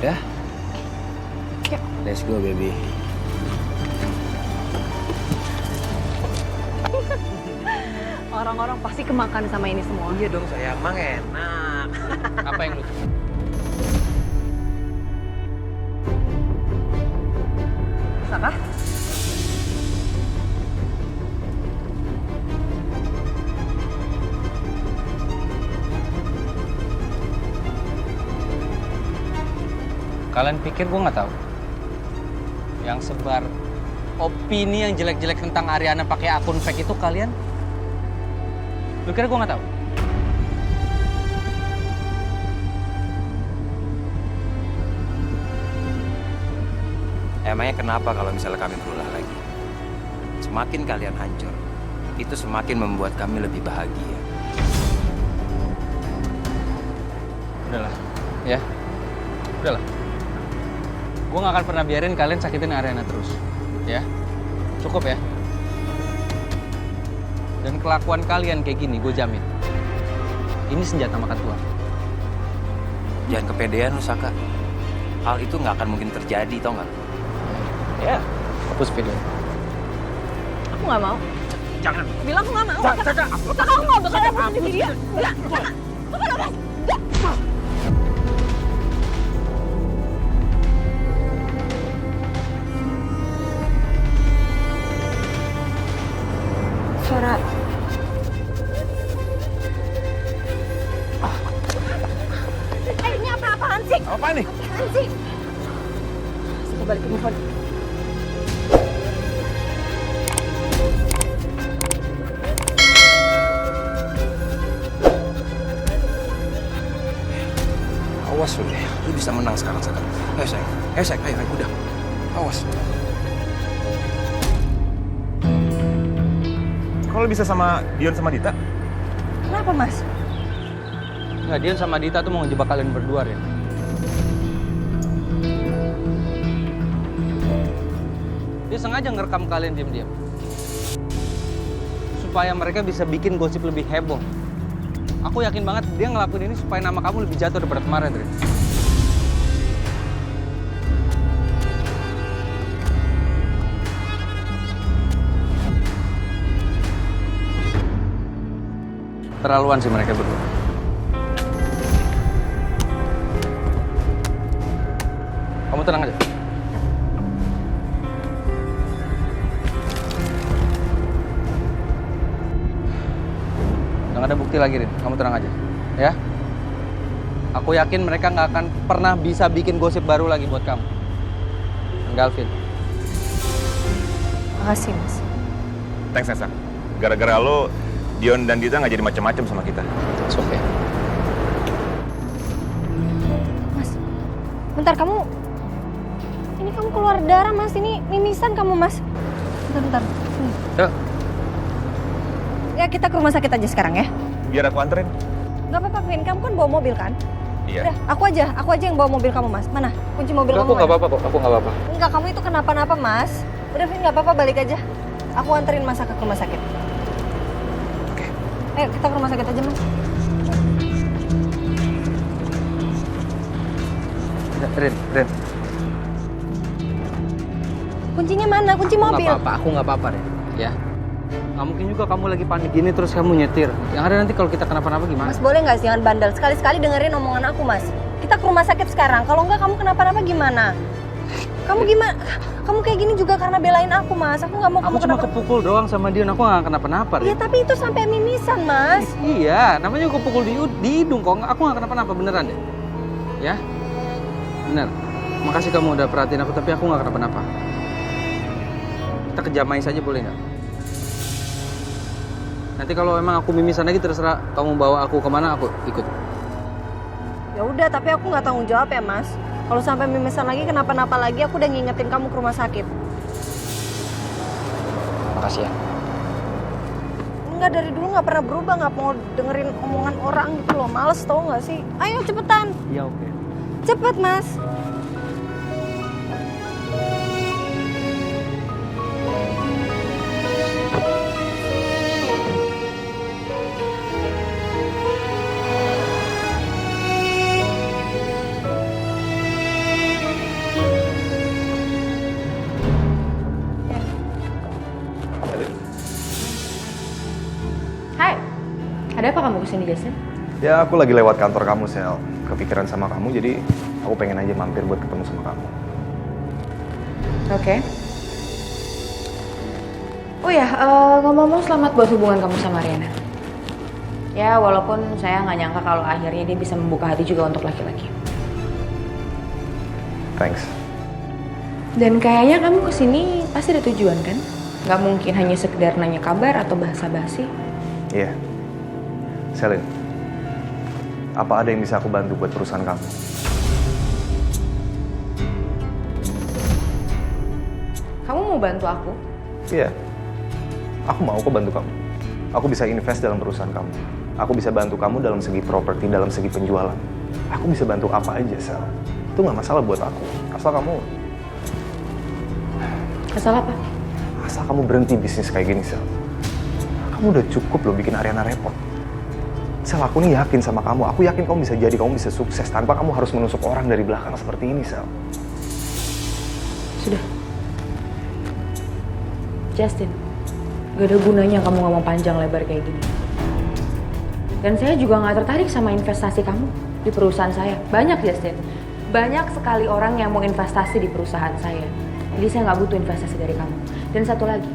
Ya? Yuk. Let's go, baby. Orang-orang pasti kemakan sama ini semua. Iya dong sayang, emang enak. Apa yang lucu? Saka? Kalian pikir gue nggak tahu? Yang sebar opini yang jelek-jelek tentang Ariana pakai akun fake itu kalian? Lu kira gue nggak tahu? Emangnya kenapa kalau misalnya kami berulah lagi? Semakin kalian hancur, itu semakin membuat kami lebih bahagia. Udahlah, ya. Udahlah. Gue gak akan pernah biarin kalian sakitin Ariana terus. Ya. Cukup ya. Dan kelakuan kalian kayak gini, gue jamin. Ini senjata makan tua. Jangan kepedean lu, Saka. Hal itu nggak akan mungkin terjadi, tau nggak? Ya. Hapus video. Aku nggak mau. Jangan. Bilang aku nggak mau. Saka, Saka, aku nggak bakal hapusin di video. Enggak. Saka, lepas. Enggak. Suara. Ini apa-apaan sih? Apa nih? Apaan sih? Coba balikin handphone. Awas lu deh, lu bisa menang sekarang, Saka. Ayo sayang, ayo, udah. Awas. Kalau bisa sama Dion sama Dita? Kenapa, Mas? Nggak, Dion sama Dita tuh mau ngejebak kalian berdua, Rin. Dia sengaja ngerekam kalian diam-diam. Supaya mereka bisa bikin gosip lebih heboh. Aku yakin banget dia ngelakuin ini supaya nama kamu lebih jatuh daripada kemarin, Rin. Terlaluan sih mereka berdua. Kamu tenang aja. Udah gak ada bukti lagi, Rin. Kamu tenang aja. Ya? Aku yakin mereka nggak akan pernah bisa bikin gosip baru lagi buat kamu. Dan Galvin. Makasih, Mas. Thanks, Nesa. Gara-gara lo, Dion dan Dita nggak jadi macam-macam sama kita. It's okay. Mas, bentar kamu. Ini kamu keluar darah, Mas. Ini mimisan kamu, Mas. Bentar. Sini. Yuk. Ya, kita ke rumah sakit aja sekarang ya. Biar aku anterin. Gak apa-apa, Vin. Kamu kan bawa mobil kan? Iya. Udah, aku aja yang bawa mobil kamu, Mas. Mana? Kunci mobil kamu Aku nggak mana? apa-apa kok. Aku nggak apa-apa. Enggak, kamu itu kenapa-napa, Mas. Udah, Vin, nggak apa-apa, balik aja. Aku anterin Mas ke rumah sakit. Oke. Ayo, kita ke rumah sakit aja, Mas. Rin. Kuncinya mana? Kunci mobil. Aku nggak apa-apa, Rin. Ya. Nggak mungkin juga kamu lagi panik gini terus kamu nyetir. Yang ada nanti kalau kita kenapa-napa gimana? Mas, boleh nggak sih jangan bandel? Sekali-sekali dengerin omongan aku, Mas. Kita ke rumah sakit sekarang. Kalau nggak kamu kenapa-napa gimana? Kamu gimana? Kamu kayak gini juga karena belain aku, Mas. Aku nggak mau Aku kamu cuma kenapa. kepukul doang sama dia, aku nggak kenapa-napa, Rin. Iya, tapi itu sampai mimisan, Mas. Iya, namanya juga pukul di hidung kok. Aku nggak kenapa-napa beneran deh. Ya, bener. Makasih kamu udah perhatiin aku, tapi aku nggak kenapa-napa. Kita ke Jamais saja boleh nggak? Nanti kalau emang aku mimisan lagi terserah kamu bawa aku kemana aku ikut. Ya udah, tapi aku nggak tanggung jawab ya, Mas. Kalau sampai mimisan lagi kenapa-napa lagi, aku udah ngingetin kamu ke rumah sakit. Makasih ya. Enggak, dari dulu nggak pernah berubah, nggak mau dengerin omongan orang gitu loh. Males tau nggak sih? Ayo cepetan, Iya oke. cepet, Mas. kamu kesini, Jason? Ya, aku lagi lewat kantor kamu, Sel. Kepikiran sama kamu, jadi aku pengen aja mampir buat ketemu sama kamu. Oke. Oh ya, ngomong-ngomong selamat buat hubungan kamu sama Ariana. Ya, walaupun saya nggak nyangka kalau akhirnya dia bisa membuka hati juga untuk laki-laki. Thanks. Dan kayaknya kamu kesini pasti ada tujuan kan? Nggak mungkin hanya sekedar nanya kabar atau basa-basi. Iya. Selin, apa ada yang bisa aku bantu buat perusahaan kamu? Kamu mau bantu aku? Iya. Aku mau kok bantu kamu. Aku bisa invest dalam perusahaan kamu. Aku bisa bantu kamu dalam segi properti, dalam segi penjualan. Aku bisa bantu apa aja, Sel. Itu nggak masalah buat aku. Asal kamu berhenti bisnis kayak gini, Sel. Kamu udah cukup loh bikin Ariana repot. Sel, aku nih yakin sama kamu. Aku yakin kamu bisa jadi, kamu bisa sukses tanpa kamu harus menusuk orang dari belakang seperti ini, Sel. Sudah. Justin, gak ada gunanya kamu ngomong panjang lebar kayak gini. Dan saya juga gak tertarik sama investasi kamu di perusahaan saya. Banyak, Justin. Banyak sekali orang yang mau investasi di perusahaan saya. Jadi saya gak butuh investasi dari kamu. Dan satu lagi,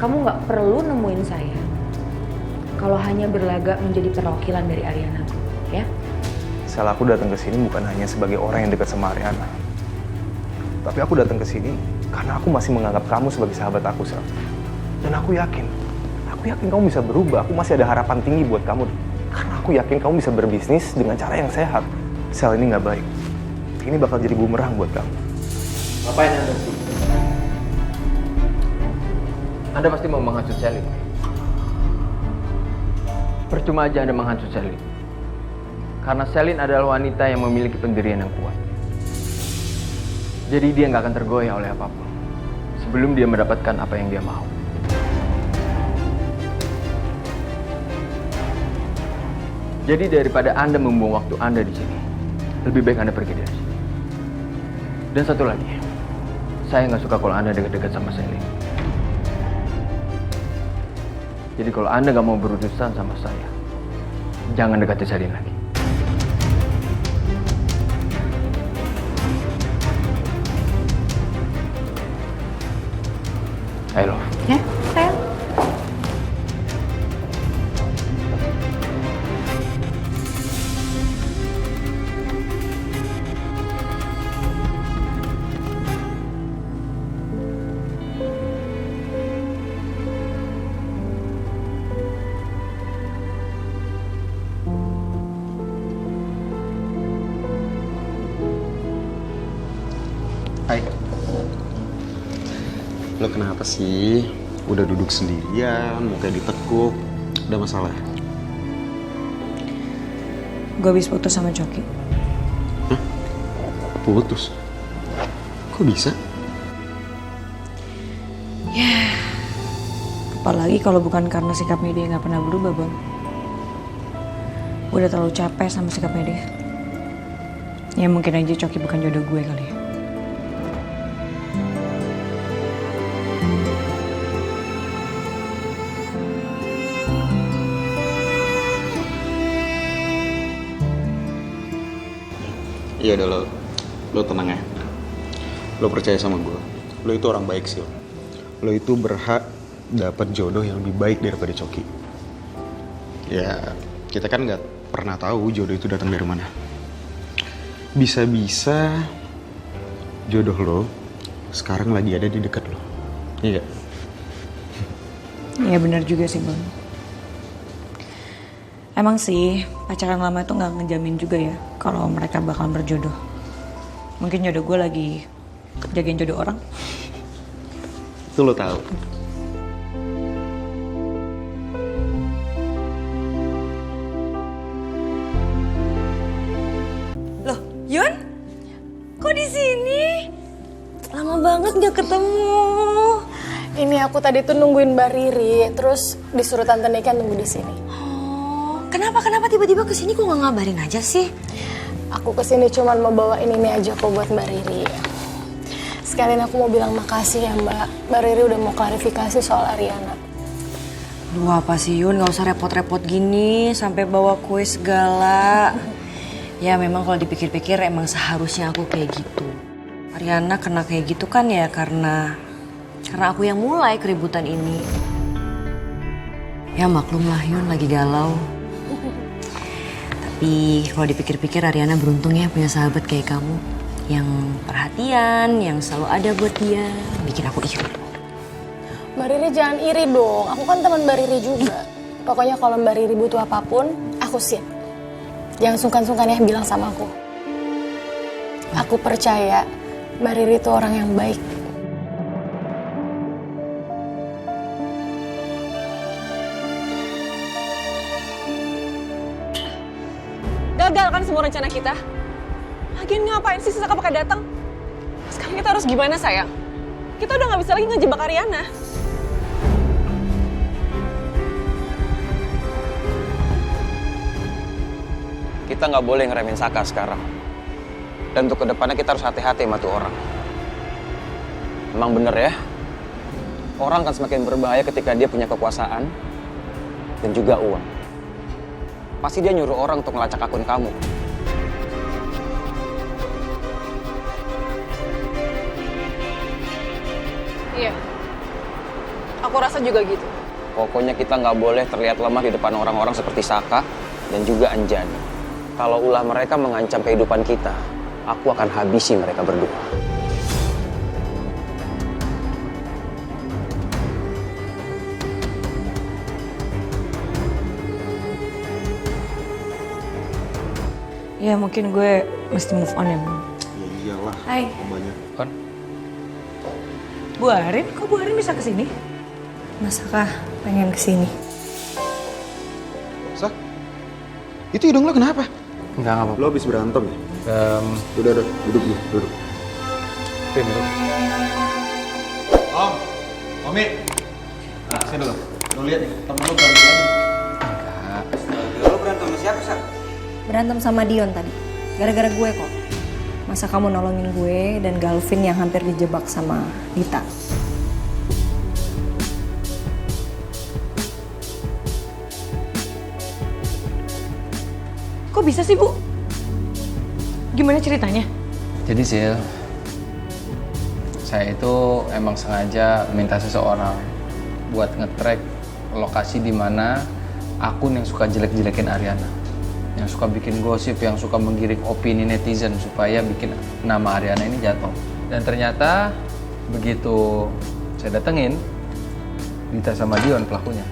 kamu gak perlu nemuin saya kalau hanya berlagak menjadi perwakilan dari Ariana, ya? Sel, aku datang ke sini bukan hanya sebagai orang yang dekat sama Ariana. Tapi aku datang ke sini karena aku masih menganggap kamu sebagai sahabat aku, Sel. Dan aku yakin kamu bisa berubah. Aku masih ada harapan tinggi buat kamu. Karena aku yakin kamu bisa berbisnis dengan cara yang sehat. Sel, ini nggak baik. Ini bakal jadi bumerang buat kamu. Ngapain Anda? Anda pasti mau menghasut Selin. Percuma aja Anda menghasut Selin. Karena Selin adalah wanita yang memiliki pendirian yang kuat. Jadi dia nggak akan tergoyah oleh apapun sebelum dia mendapatkan apa yang dia mau. Jadi daripada Anda membuang waktu Anda di sini, lebih baik Anda pergi dari sini. Dan satu lagi, saya nggak suka kalau Anda dekat-dekat sama Selin. Jadi kalau Anda nggak mau berurusan sama saya, jangan dekati Selin lagi. Ayo. Ya, sayang. Hai. Lo kenapa sih? Udah duduk sendirian, mukanya ditekuk. Ada masalah? Gue habis putus sama Coki. Hah? Putus? Kok bisa? Ya, apalagi kalau bukan karena sikapnya dia nggak pernah berubah, Bon. Gue udah terlalu capek sama sikapnya dia. Ya mungkin aja Coki bukan jodoh gue kali ya. Iya udah lo tenang ya. Lo percaya sama gue. Lo itu orang baik sih. Lo itu berhak dapat jodoh yang lebih baik daripada Coki. Ya kita kan nggak pernah tahu jodoh itu datang dari mana. Bisa-bisa jodoh lo sekarang lagi ada di dekat lo. Iya gak? Iya benar juga sih, Bon. Emang sih pacaran lama itu nggak ngejamin juga ya kalau mereka bakal berjodoh. Mungkin jodoh gue lagi jagain jodoh orang. Itu lo tahu. Loh, Yun? Kok di sini? Lama banget nggak ketemu. Ini aku tadi tuh nungguin Mbak Riri, terus disuruh Tante Nika nunggu di sini. Kenapa tiba-tiba kesini kok nggak ngabarin aja sih? Aku kesini cuman mau bawain ini aja kok buat Mbak Riri. Sekalian aku mau bilang makasih ya Mbak. Mbak Riri udah mau klarifikasi soal Ariana. Duh apa sih Yun, gak usah repot-repot gini sampai bawa kue segala. Ya memang kalau dipikir-pikir emang seharusnya aku kayak gitu. Ariana kena kayak gitu kan ya karena aku yang mulai keributan ini. Ya maklum lah Yun lagi galau. Tapi kalau dipikir-pikir Ariana beruntung ya punya sahabat kayak kamu. Yang perhatian, yang selalu ada buat dia. Bikin aku iri. Mbak Riri jangan iri dong, aku kan teman Mbak Riri juga. Pokoknya kalau Mbak Riri butuh apapun, aku siap. Jangan sungkan-sungkan ya bilang sama aku. Aku percaya Mbak Riri itu orang yang baik. Gagal kan semua rencana kita? Lagian ngapain sih Saka pakai datang? Sekarang kita harus gimana sayang? Kita udah nggak bisa lagi ngejebak Ariana. Kita nggak boleh ngeremehin Saka sekarang. Dan untuk kedepannya kita harus hati-hati sama tuh orang. Emang bener ya, orang kan semakin berbahaya ketika dia punya kekuasaan dan juga uang. Pasti dia nyuruh orang untuk ngelacak akun kamu. Iya, aku rasa juga gitu. Pokoknya kita nggak boleh terlihat lemah di depan orang-orang seperti Saka dan juga Anjani. Kalau ulah mereka mengancam kehidupan kita, aku akan habisi mereka berdua. Ya mungkin gue mesti move on ya. Ya iyalah. Hai. Banyak. Kan? Bu Arin, kok Bu Arin bisa kesini? Masakah pengen kesini? Sah? Itu hidung lo kenapa? Enggak apa-apa. Lo habis berantem ya? Udah, duduk dulu, duduk. Om, Omi. Nah, sini dulu. Lo lihat nih, temen lo berantem aja. Enggak. Lo berantem sama siapa, Sak? Berantem sama Dion tadi. Gara-gara gue kok. Masa kamu nolongin gue dan Galvin yang hampir dijebak sama Dita. Kok bisa sih Bu? Gimana ceritanya? Jadi Sil, saya itu emang sengaja minta seseorang buat nge-track lokasi di mana akun yang suka jelek-jelekin Ariana, yang suka bikin gosip, yang suka menggiring opini netizen supaya bikin nama Ariana ini jatuh. Dan ternyata begitu saya datengin, Dita sama Dion pelakunya.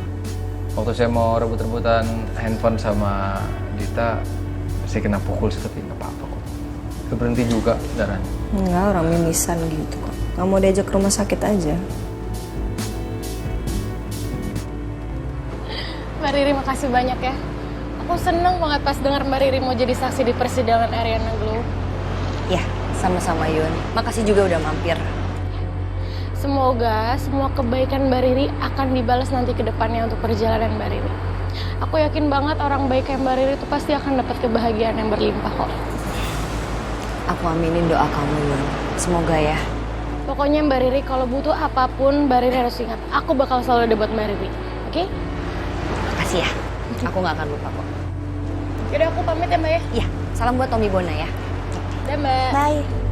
Waktu saya mau rebut-rebutan handphone sama Dita, saya kena pukul tapi nggak apa-apa kok. Udah berhenti juga darahnya. Enggak, orang mimisan gitu kok. Nggak mau diajak ke rumah sakit aja. Mbak Riri makasih banyak ya. Aku seneng banget pas dengar Mbak Riri mau jadi saksi di persidangan Ariana Glow. Ya, sama-sama Yun. Makasih juga udah mampir. Semoga semua kebaikan Mbak Riri akan dibalas nanti ke depannya untuk perjalanan Mbak Riri. Aku yakin banget orang baik kayak Mbak Riri itu pasti akan dapat kebahagiaan yang berlimpah kok. Aku aminin doa kamu Yun. Semoga ya. Pokoknya Mbak Riri kalau butuh apapun Mbak Riri harus ingat. Aku bakal selalu ada buat Mbak Riri. Oke? Makasih ya. Aku nggak akan lupa kok. Yaudah aku pamit ya Mbak ya. Iya, salam buat Tommy Bona ya. Dah Mbak. Bye.